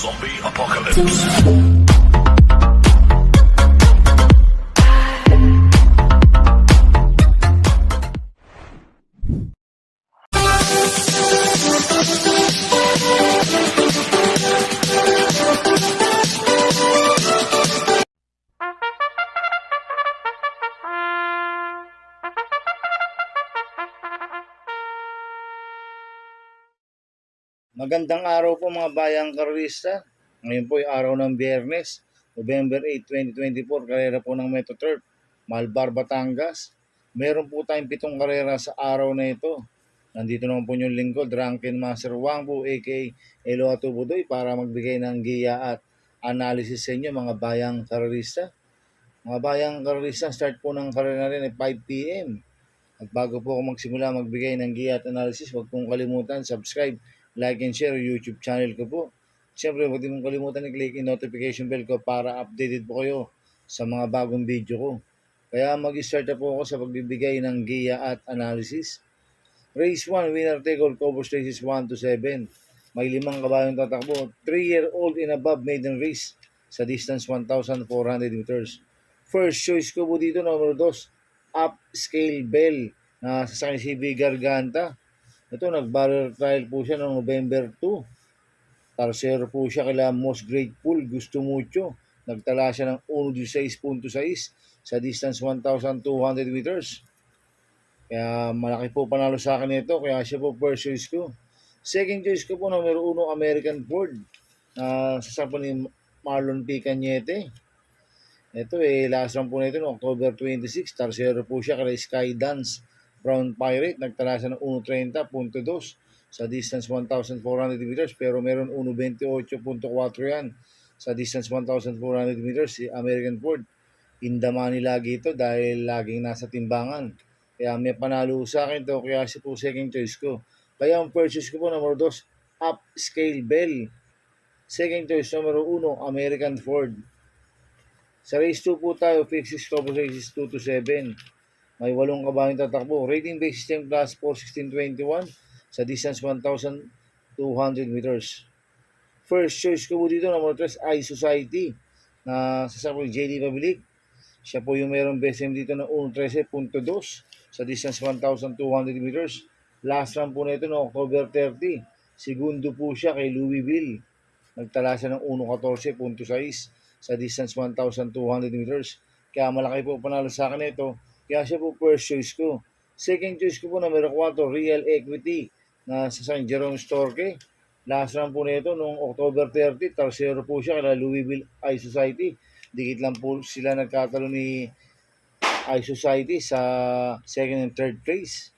Zombie Apocalypse. Magandang araw po mga bayang karista. Ngayon po ay araw ng Biyernes, November 8, 2024, karera po ng Metro Turf, Malbar, Batangas. Meron po tayong 7 karera sa araw na ito. Nandito naman po yung lingkod, Drunken Master Wang po, aka Elo Atubudoy, para magbigay ng giya at analysis sa inyo mga bayang karista. Mga bayang karista, start po ng karera rin ay 5 p.m. At bago po ako magsimula magbigay ng giya at analysis, huwag pong kalimutan, subscribe, like and share YouTube channel ko po. Siyempre, huwag din mong kalimutan i-click yung notification bell ko para updated po kayo sa mga bagong video ko. Kaya mag-start na po ako sa pagbibigay ng giya at analysis. Race 1, winner take all, covers races 1 to 7. May 5 kabayong tatakbo. 3-year-old and above maiden race sa distance 1,400 meters. First choice ko po dito, number 2, Upscale Bell na sa CB Garganta. Ito, nag-barrel trial po siya noong November 2. Tarsero po siya kila Most Grateful, Gusto Mucho. Nagtala siya ng 1.16.6 sa distance 1,200 meters. Kaya malaki po panalo sa akin ito, kaya siya po first choice ko. Second choice ko po, numero 1, American Ford. Sasama ni Marlon P. Cañete. Ito last round po na ito noong October 26. Tarsero po siya kay Skydance Brown Pirate. Nagtala siya ng 1.30.2 sa distance 1,400 meters, pero meron 1.28.4 yan sa distance 1,400 meters. Si American Ford, in the money lagi ito dahil laging nasa timbangan. Kaya may panalo sa akin to, kaya siya po second choice ko. Kaya ang purchase ko po, number 2, Upscale Bell. Second choice, numero 1, American Ford. Sa race 2 po tayo, fixes cover races 2 to 7. May 8 kabayong tatakbo. Rating base system class 41621 sa distance 1,200 meters. First choice ko po dito, number 3, iSociety na sasama ni JD Pabilik. Siya po yung mayroong best time dito na 1.13.2 sa distance 1,200 meters. Last run po na ito no October 30. Segundo po siya kay Louisville. Nagtala siya ng 1.14.6 sa distance 1,200 meters. Kaya malaki po panalo sa akin ito. Kaya siya po first choice ko. Second choice ko po numero 4, Real Equity na sa San Jerome Storke. Last run po na ito noong October 30. Tarsero po siya kay Louisville iSociety. Dikit lang po sila nagkatalo ni iSociety sa second and third place.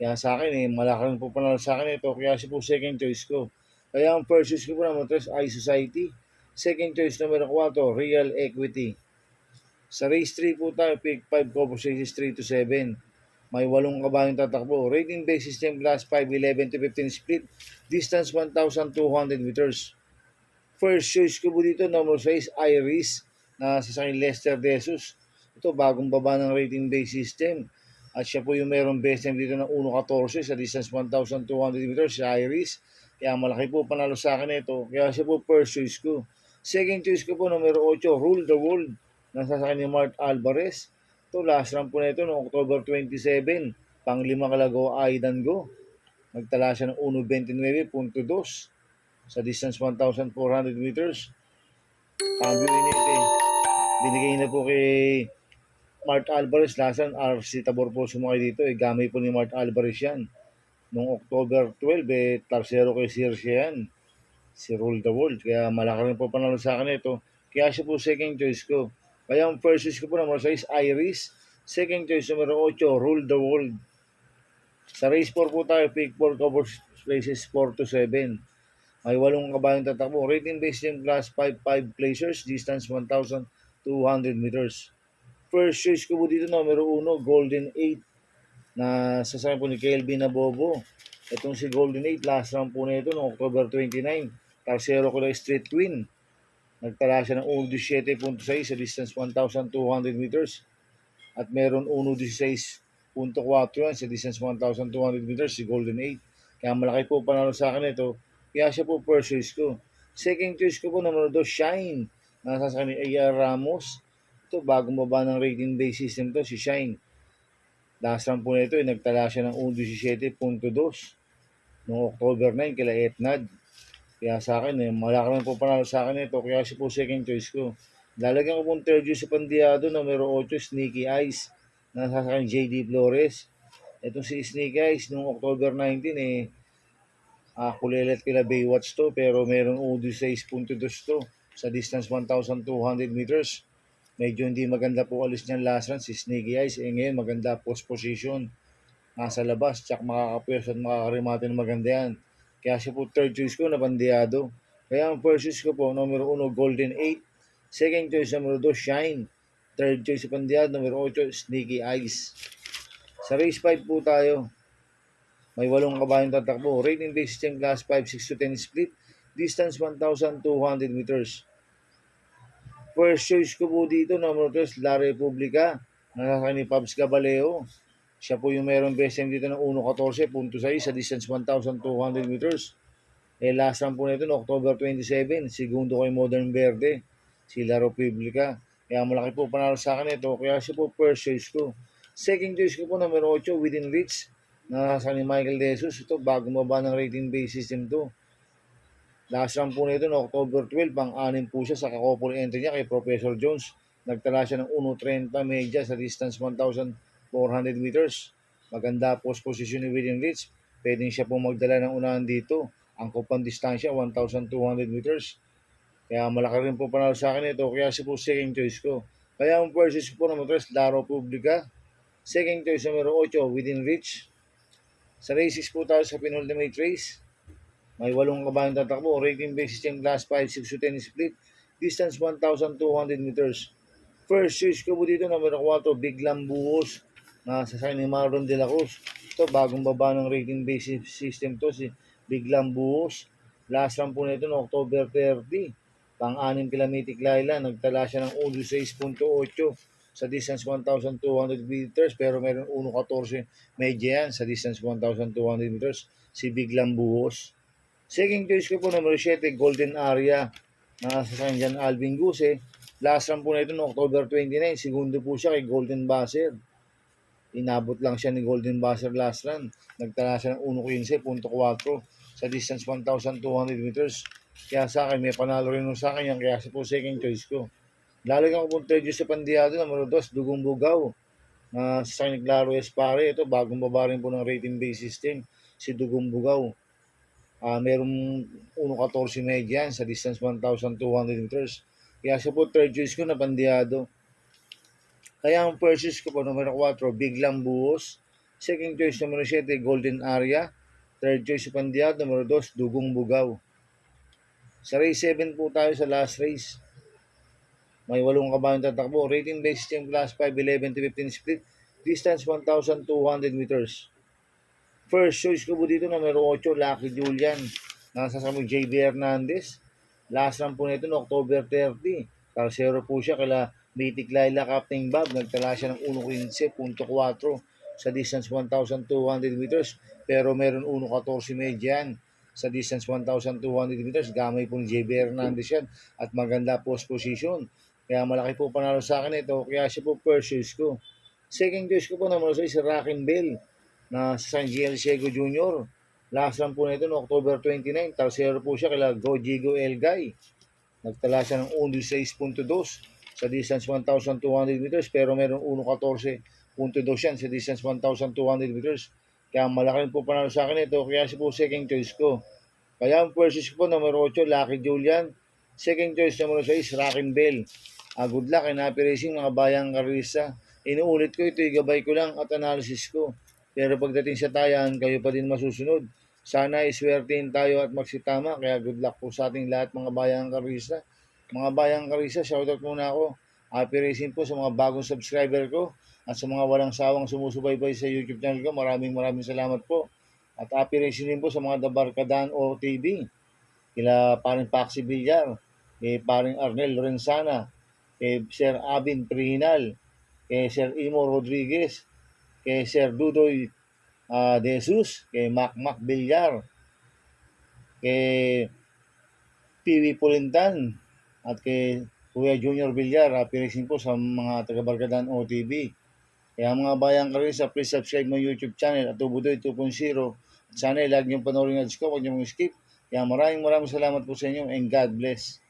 Kaya sa akin malaki rin po panalo sa akin ito. Kaya siya po second choice ko. Kaya ang first choice ko po naman 3, iSociety. Second choice numero 4, Real Equity. Sa race 3 po tayo, pick 5 cover races 3 to 7. May 8 kabayong tatakbo. Rating base system class 5, 11 to 15 split. Distance 1,200 meters. First choice ko po dito, number 6, Iris na sa sakin Lester Jesus. Ito, bagong baba ng rating base system. At siya po yung mayroong best time dito ng 1.14 sa distance 1,200 meters, si Iris. Kaya malaki po panalo sa akin ito. Kaya siya po first choice ko. Second choice ko po, numero 8, Rule the World. Nasa sa akin ni Mark Alvarez. Ito, last run po na ito noong October 27. Pang-5 kalago, Aidan Go. Nagtala siya ng 1.29.2 sa distance 1,400 meters. Cambio init binigay na po kay Mark Alvarez. Lasan RC Tabor po sumakay dito. Gamay po ni Mark Alvarez yan. Noong October 12, tarsero kay Circe yan. Si Rule the World. Kaya malaki rin po panalo sa akin ito. Kaya siya po second choice ko. Kaya ang first choice ko po number 6, Iris. Second choice numero 8, Rule the World. Sa race 4 po tayo, pick 4 cover races 4 to 7. May 8 kabayong tatakbo. Rating base system class 5 placers, distance 1,200 meters. First choice ko po dito, numero 1, Golden 8 na sasama po ni Kelvin Nabobo. Itong si Golden 8, last round po na ito noong October 29. Tarsero ko na Street Twin. Nagtala siya ng 1.17.6 sa distance 1,200 meters. At meron 1.16.4 yan sa distance 1,200 meters si Golden 8. Kaya malaki po panalo sa akin ito. Kaya siya po first choice ko. Second choice ko po, numero 2, Shine. Nasa sa kanya A.R. Ramos. Ito, bagong baba ng rating base system to, si Shine. Last run po nito, nagtala siya ng 1.17.2 noong October 9 kila Etnad. Kaya sa akin, malaki naman po panalo sa akin ito. Kaya siya po second choice ko. Lalagyan ko pong third choice sa Pandiado, numero 8, Sneaky Eyes. Nasa sa akin, J.D. Flores. Itong si Sneaky Eyes, noong October 19, kulilat kila Baywatch to, pero meron OD 6.2 to sa distance 1,200 meters. Medyo hindi maganda po alis niyan last run si Sneaky Eyes. Ngayon maganda post position. Nasa labas, tsak makakapwesto at makakarimate ng maganda yan. Kaya siya po third choice ko na Bandiado. Kaya ang first choice ko po, numero 1, Golden 8. Second choice, numero 2, Shine. Third choice sa Bandiado, numero 8, Sneaky Eyes. Sa race 5 po tayo. May 8 kabayong tatakbo. Rating based system class 5, 6 to 10 split. Distance 1,200 meters. First choice ko po dito, number 3, La Republica. Nakaka ni Pabs Gabaleo. Siya po yung merong best time dito ng 1.14.6 sa distance 1,200 meters. Last run po nito no October 27, segundo kay Modern Verde, si La Republica. Kaya malaki po panalo sa akin ito, kaya siya po first choice ko. Second choice ko po, numero 8, Within Reach. Nakasa ni Michael De Jesus. Ito, bago maba ng rating base system to. Last run po nito no October 12, pang-anim po siya sa kakopol entry niya kay Professor Jones. Nagtala siya ng 1.30 media sa distance 1,400 meters. Maganda post position ni William Leach. Pwedeng siya po magdala ng unahan dito. Ang kupang distansya, 1,200 meters. Kaya malaki rin po panalo sa akin ito. Kaya siya po second choice ko. Kaya ang first choice po numero 3, La Republica. Second choice numero 8, Within Reach. Sa race 6 po tayo sa penultimate race. May 8 kabayong tatakbo. Rating base system class 5, 6 to 10 split. Distance 1,200 meters. First choice ko po dito, numero 4, Big Lambuos. Nasa sa ni Marlon De La Cruz. Ito, bagong baba ng rating base system to, si Big Lambuos. Last run po nito no October 30. Pang-anim kilometric Laila. Nagtala siya ng 16.8 sa distance 1,200 meters, pero meron 1.14 medya yan sa distance 1,200 meters, si Big Lambuos. Second choice ko po, numero 7, Golden Area. Nasa sa dyan Alvin Guse. Last run po na ito no October 29. Segundo po siya kay Golden Buzzer. Inabot lang siya ni Golden Buzzer last run. Nagtala siya ng 1.15.4 sa distance 1,200 meters. Kaya sa akin, may panalo rin sa akin yan. Kaya siya po second choice ko. Lalagyan ko po third choice sa Pandiado, numero 2, Dugong Bugaw. Sa San Claro Espare. Ito, bagong baba rin po ng rating base system, si Dugong Bugaw. Merong 1.14 medyan sa distance 1,200 meters. Kaya siya po third choice ko na Pandiado. Kaya ang first choice ko po, numero 4, Big Lambuos. Second choice, numero 7, Golden Area. Third choice sa Pandiado, numero 2, Dugong Bugaw. Sa race 7 po tayo sa last race. May 8 kabayong tatakbo. Rating based system class 5, 11 to 15 split. Distance 1,200 meters. First choice ko po dito, numero 8, Lucky Julian. Nasa sa JB Hernandez. Last run po nito no October 30. Tarsero po siya kala Mythic Laila Captain Bob. Nagtala siya ng 1.15.4 sa distance 1,200 meters. Pero meron 1.14 medyan sa distance 1,200 meters. Gamay po ni JB Hernandez yan. At maganda post position. Kaya malaki po panalo sa akin ito. Kaya siya po first choice ko. Second choice ko po numero 6, si Rockin' Bell na San Giel Ciego Jr. Last run po nito no October 29. Tarsero po siya kila Gojigo Elgay. Nagtala siya ng 16.2 sa distance 1,200 meters, pero meron 1.14.2 yan sa distance 1,200 meters. Kaya malaki po panalo sa akin ito. Kaya siya po second choice ko. Kaya ang first choice ko po, numero 8, Lucky Julian. Second choice, numero 6, Rockin' Bell. Good luck and happy racing mga bayang karista. Inuulit ko ito, igabay ko lang at analysis ko. Pero pagdating sa tayan, kayo pa din masusunod. Sana iswertein tayo at magsitama. Kaya good luck po sa ating lahat mga bayang karista. Mga bayang karista, shoutout muna ako. Happy racing po sa mga bagong subscriber ko at sa mga walang sawang sumusubaybay sa YouTube channel ko. Maraming salamat po. At happy racing din po sa mga Dabarkadan o TV. Kila paring Paxi Villar, kay paring Arnel Lorenzana, kay Sir Abin Prihinal, kay Sir Imo Rodriguez, kay Sir Dudoy De Jesus, kay Mac Villar, kay Piwi Pulintan at kay Kuya Junior Villar, happy racing po sa mga taga-Barkadaan OTV. Kaya mga bayang karista, please subscribe mo YouTube channel at Tubudoy 2.0. At sana lagi niyong panoorin ang scope, huwag niyong skip. Kaya maraming salamat po sa inyo and God bless.